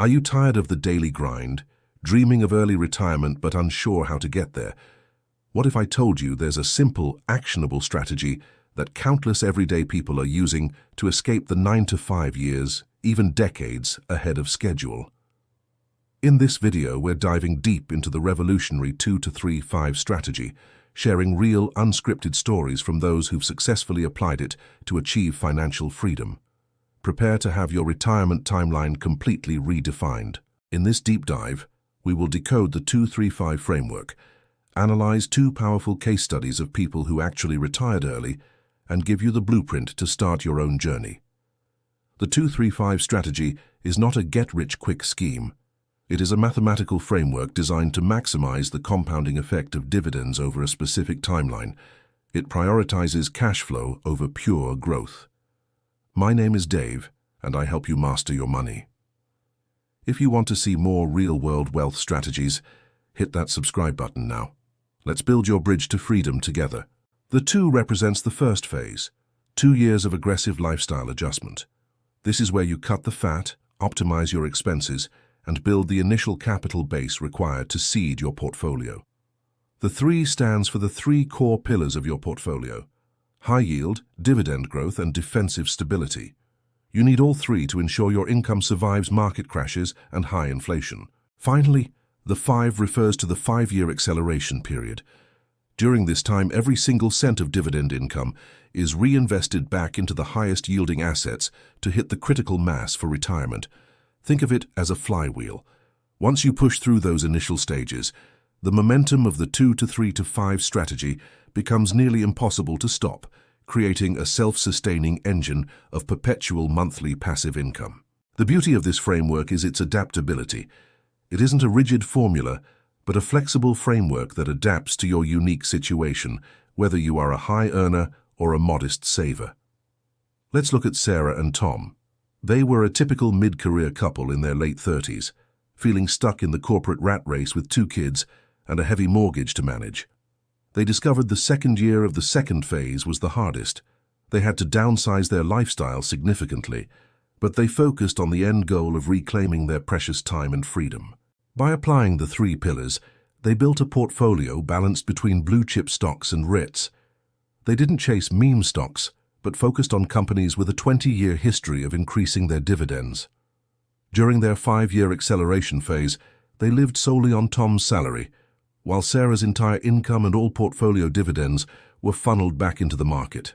Are you tired of the daily grind, dreaming of early retirement but unsure how to get there? What if I told you there's a simple, actionable strategy that countless everyday people are using to escape the 9 to 5 years, even decades, ahead of schedule? In this video, we're diving deep into the revolutionary 2-3-5 strategy, sharing real, unscripted stories from those who've successfully applied it to achieve financial freedom. Prepare to have your retirement timeline completely redefined. In this deep dive, we will decode the 2-3-5 framework, analyze 2 powerful case studies of people who actually retired early, and give you the blueprint to start your own journey. The 2-3-5 strategy is not a get-rich-quick scheme. It is a mathematical framework designed to maximize the compounding effect of dividends over a specific timeline. It prioritizes cash flow over pure growth. My name is Dave, and I help you master your money. If you want to see more real-world wealth strategies, hit that subscribe button now. Let's build your bridge to freedom together. The 2 represents the first phase, 2 years of aggressive lifestyle adjustment. This is where you cut the fat, optimize your expenses, and build the initial capital base required to seed your portfolio. The 3 stands for the 3 core pillars of your portfolio: high yield, dividend growth, and defensive stability. You need all 3 to ensure your income survives market crashes and high inflation. Finally, the 5 refers to the 5-year acceleration period. During this time, every single cent of dividend income is reinvested back into the highest-yielding assets to hit the critical mass for retirement. Think of it as a flywheel. Once you push through those initial stages, the momentum of the 2-3-5 strategy becomes nearly impossible to stop, creating a self-sustaining engine of perpetual monthly passive income. The beauty of this framework is its adaptability. It isn't a rigid formula, but a flexible framework that adapts to your unique situation, whether you are a high earner or a modest saver. Let's look at Sarah and Tom. They were a typical mid-career couple in their late 30s, feeling stuck in the corporate rat race with 2 kids and a heavy mortgage to manage. They discovered the second year of the second phase was the hardest. They had to downsize their lifestyle significantly, but they focused on the end goal of reclaiming their precious time and freedom. By applying the 3 pillars, they built a portfolio balanced between blue-chip stocks and REITs. They didn't chase meme stocks, but focused on companies with a 20-year history of increasing their dividends. During their 5-year acceleration phase, they lived solely on Tom's salary, while Sarah's entire income and all portfolio dividends were funneled back into the market.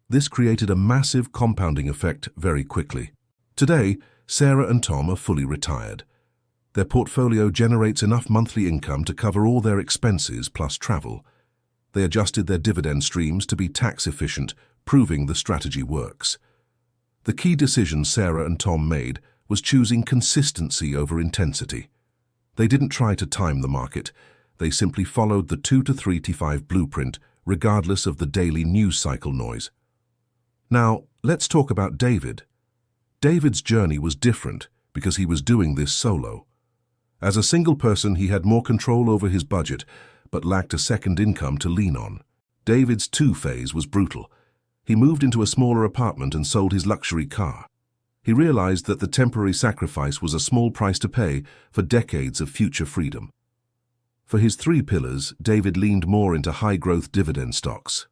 This created a massive compounding effect very quickly. Today, Sarah and Tom are fully retired. Their portfolio generates enough monthly income to cover all their expenses plus travel. They adjusted their dividend streams to be tax-efficient, proving the strategy works. The key decision Sarah and Tom made was choosing consistency over intensity. They didn't try to time the market. They simply followed the 2-3-5 blueprint, regardless of the daily news cycle noise. Now, let's talk about David. David's journey was different because he was doing this solo. As a single person, he had more control over his budget, but lacked a second income to lean on. David's 2 phase was brutal. He moved into a smaller apartment and sold his luxury car. He realized that the temporary sacrifice was a small price to pay for decades of future freedom. For his 3 pillars, David leaned more into high-growth dividend stocks.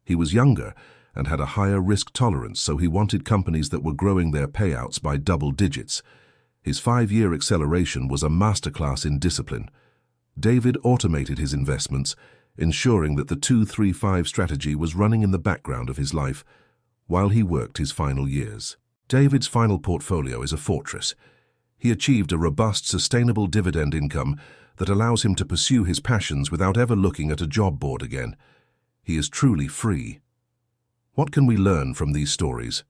He was younger and had a higher risk tolerance, so he wanted companies that were growing their payouts by double digits. His 5-year acceleration was a masterclass in discipline. David automated his investments, ensuring that the 2-3-5 strategy was running in the background of his life while he worked his final years. David's final portfolio is a fortress. He achieved a robust, sustainable dividend income that allows him to pursue his passions without ever looking at a job board again. He is truly free. What can we learn from these stories?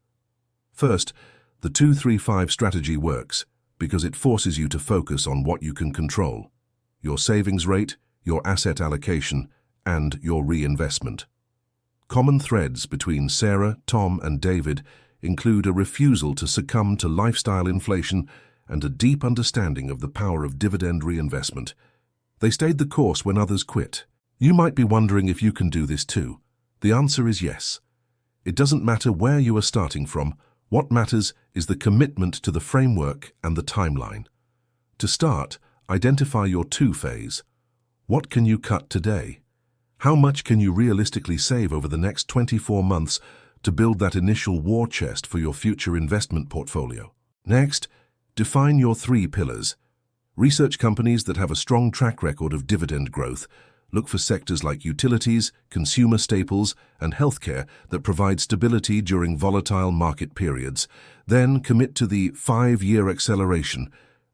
First, the 2-3-5 strategy works because it forces you to focus on what you can control: your savings rate, your asset allocation, and your reinvestment. Common threads between Sarah, Tom, and David include a refusal to succumb to lifestyle inflation and a deep understanding of the power of dividend reinvestment. They stayed the course when others quit. You might be wondering if you can do this too. The answer is yes. It doesn't matter where you are starting from What matters is the commitment to the framework and the timeline. To start, identify your two-phase. What can you cut today? How much can you realistically save over the next 24 months to build that initial war chest for your future investment portfolio? Next, define your 3 pillars. Research companies that have a strong track record of dividend growth. Look for sectors like utilities, consumer staples, and healthcare that provide stability during volatile market periods. Then commit to the 5-year acceleration.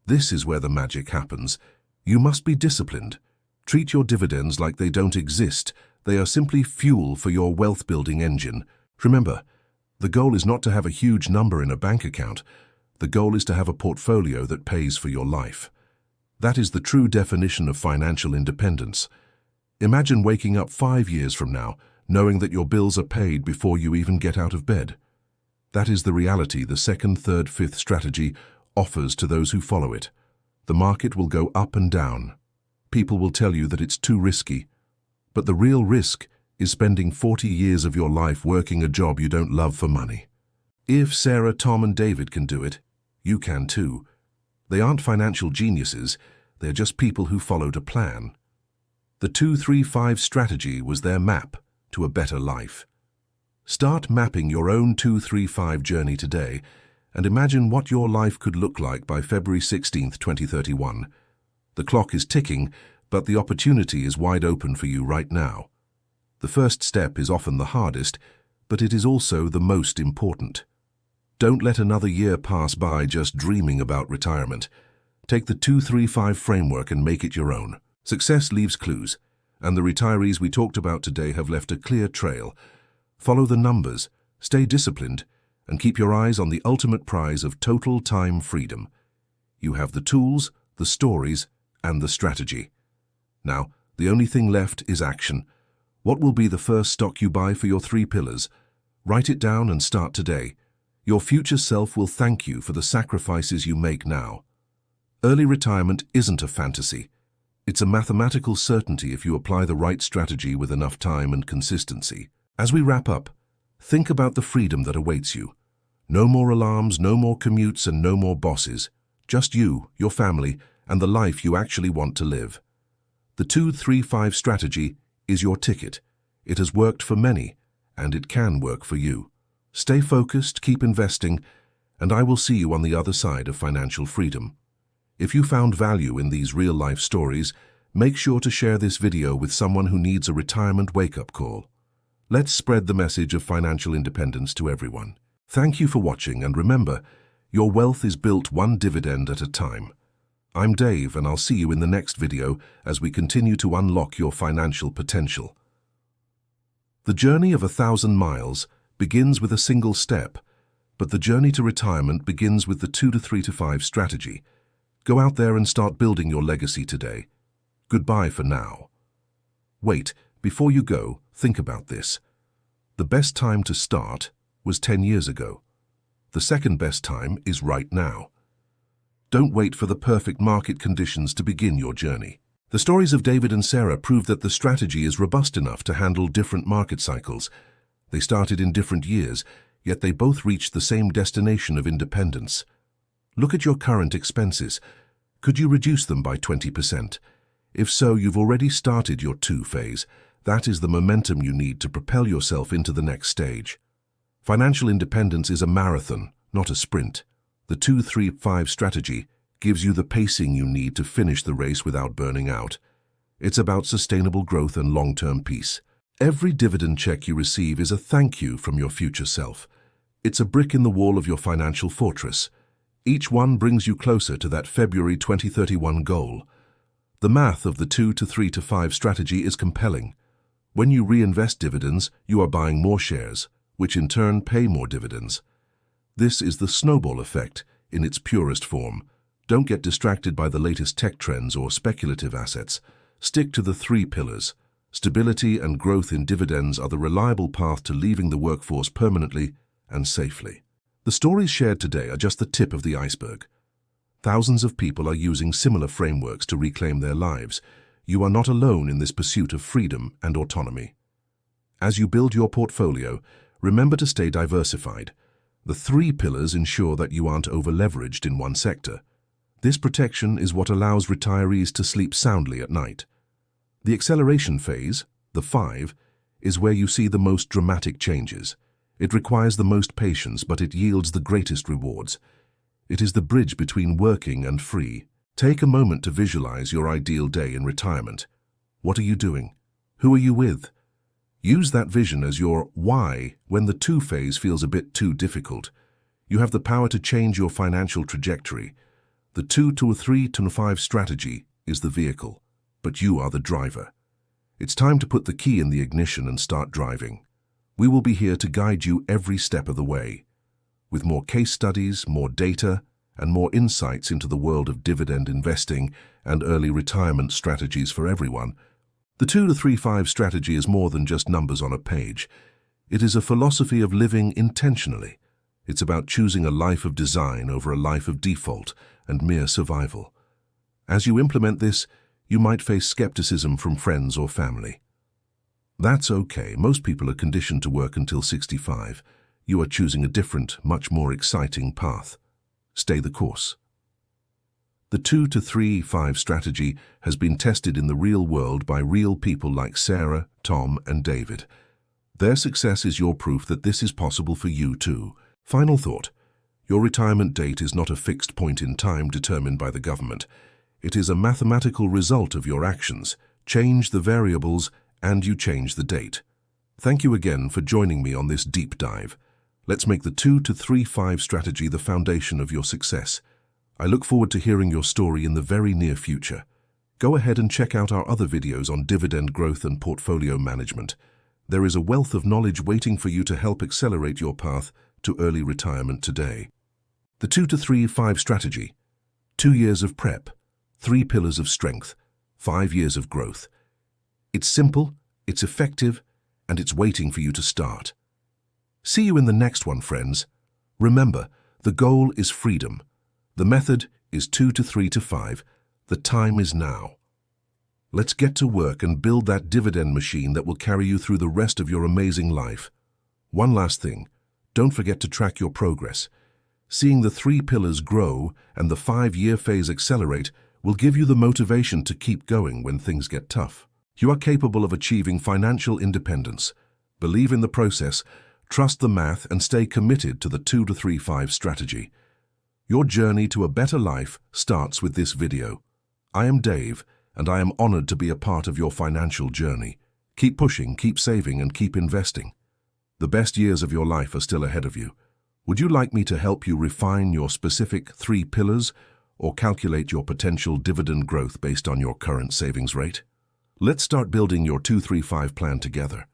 This is where the magic happens. You must be disciplined. Treat your dividends like they don't exist. They are simply fuel for your wealth-building engine. Remember, the goal is not to have a huge number in a bank account. The goal is to have a portfolio that pays for your life. That is the true definition of financial independence. Imagine waking up 5 years from now, knowing that your bills are paid before you even get out of bed. That is the reality the 2nd, 3rd, 5th strategy offers to those who follow it. The market will go up and down. People will tell you that it's too risky. But the real risk is spending 40 years of your life working a job you don't love for money. If Sarah, Tom, and David can do it, you can too. They aren't financial geniuses, they're just people who followed a plan. The 2-3-5 strategy was their map to a better life. Start mapping your own 2-3-5 journey today and imagine what your life could look like by February 16, 2031. The clock is ticking, but the opportunity is wide open for you right now. The first step is often the hardest, but it is also the most important. Don't let another year pass by just dreaming about retirement. Take the 2-3-5 framework and make it your own. Success leaves clues, and the retirees we talked about today have left a clear trail. Follow the numbers, stay disciplined, and keep your eyes on the ultimate prize of total time freedom. You have the tools, the stories, and the strategy. Now, the only thing left is action. What will be the first stock you buy for your 3 pillars? Write it down and start today. Your future self will thank you for the sacrifices you make now. Early retirement isn't a fantasy. It's a mathematical certainty if you apply the right strategy with enough time and consistency. As we wrap up, think about the freedom that awaits you. No more alarms, no more commutes, and no more bosses. Just you, your family, and the life you actually want to live. The 2-3-5 strategy is your ticket. It has worked for many, and it can work for you. Stay focused, keep investing, and I will see you on the other side of financial freedom. If you found value in these real-life stories, make sure to share this video with someone who needs a retirement wake-up call. Let's spread the message of financial independence to everyone. Thank you for watching, and remember, your wealth is built one dividend at a time. I'm Dave, and I'll see you in the next video as we continue to unlock your financial potential. The journey of 1,000 miles begins with a single step, but the journey to retirement begins with the 2-3-5 strategy. Go out there and start building your legacy today. Goodbye for now. Wait, before you go, think about this. The best time to start was 10 years ago. The second best time is right now. Don't wait for the perfect market conditions to begin your journey. The stories of David and Sarah prove that the strategy is robust enough to handle different market cycles. They started in different years, yet they both reached the same destination of independence. Look at your current expenses. Could you reduce them by 20%? If so, you've already started your 2 phase. That is the momentum you need to propel yourself into the next stage. Financial independence is a marathon, not a sprint. The 2-3-5 strategy gives you the pacing you need to finish the race without burning out. It's about sustainable growth and long-term peace. Every dividend check you receive is a thank you from your future self. It's a brick in the wall of your financial fortress. Each one brings you closer to that February 2031 goal. The math of the 2-3-5 strategy is compelling. When you reinvest dividends, you are buying more shares, which in turn pay more dividends. This is the snowball effect in its purest form. Don't get distracted by the latest tech trends or speculative assets. Stick to the 3 pillars. Stability and growth in dividends are the reliable path to leaving the workforce permanently and safely. The stories shared today are just the tip of the iceberg. Thousands of people are using similar frameworks to reclaim their lives. You are not alone in this pursuit of freedom and autonomy. As you build your portfolio, remember to stay diversified. The three pillars ensure that you aren't over-leveraged in one sector. This protection is what allows retirees to sleep soundly at night. The acceleration phase, the 5, is where you see the most dramatic changes. It requires the most patience, but it yields the greatest rewards. It is the bridge between working and free. Take a moment to visualize your ideal day in retirement. What are you doing? Who are you with? Use that vision as your why when the 2 phase feels a bit too difficult. You have the power to change your financial trajectory. The 2 to 3 to 5 strategy is the vehicle, but you are the driver. It's time to put the key in the ignition and start driving. We will be here to guide you every step of the way. With more case studies, more data, and more insights into the world of dividend investing and early retirement strategies for everyone, the 2 to 3 5 strategy is more than just numbers on a page. It is a philosophy of living intentionally. It's about choosing a life of design over a life of default and mere survival. As you implement this, you might face skepticism from friends or family. That's okay. Most people are conditioned to work until 65. You are choosing a different, much more exciting path. Stay the course. The 2 to 3 5 strategy has been tested in the real world by real people like Sarah, Tom, and David. Their success is your proof that this is possible for you too. Final thought. Your retirement date is not a fixed point in time determined by the government. It is a mathematical result of your actions. Change the variables and you change the date. Thank you again for joining me on this deep dive. Let's make the 2 to 3 5 strategy the foundation of your success. I look forward to hearing your story in the very near future. Go ahead and check out our other videos on dividend growth and portfolio management. There is a wealth of knowledge waiting for you to help accelerate your path to early retirement today. The 2 to 3 5 strategy. 2 years of prep, 3 pillars of strength, 5 years of growth. It's simple, it's effective, and it's waiting for you to start. See you in the next one, friends. Remember, the goal is freedom. The method is 2 to 3 to 5. The time is now. Let's get to work and build that dividend machine that will carry you through the rest of your amazing life. One last thing. Don't forget to track your progress. Seeing the 3 pillars grow and the 5-year phase accelerate will give you the motivation to keep going when things get tough. You are capable of achieving financial independence. Believe in the process, trust the math, and stay committed to the 2 to 3 5 strategy. Your journey to a better life starts with this video. I am Dave, and I am honored to be a part of your financial journey. Keep pushing, keep saving, and keep investing. The best years of your life are still ahead of you. Would you like me to help you refine your specific 3 pillars or calculate your potential dividend growth based on your current savings rate? Let's start building your 2-3-5 plan together.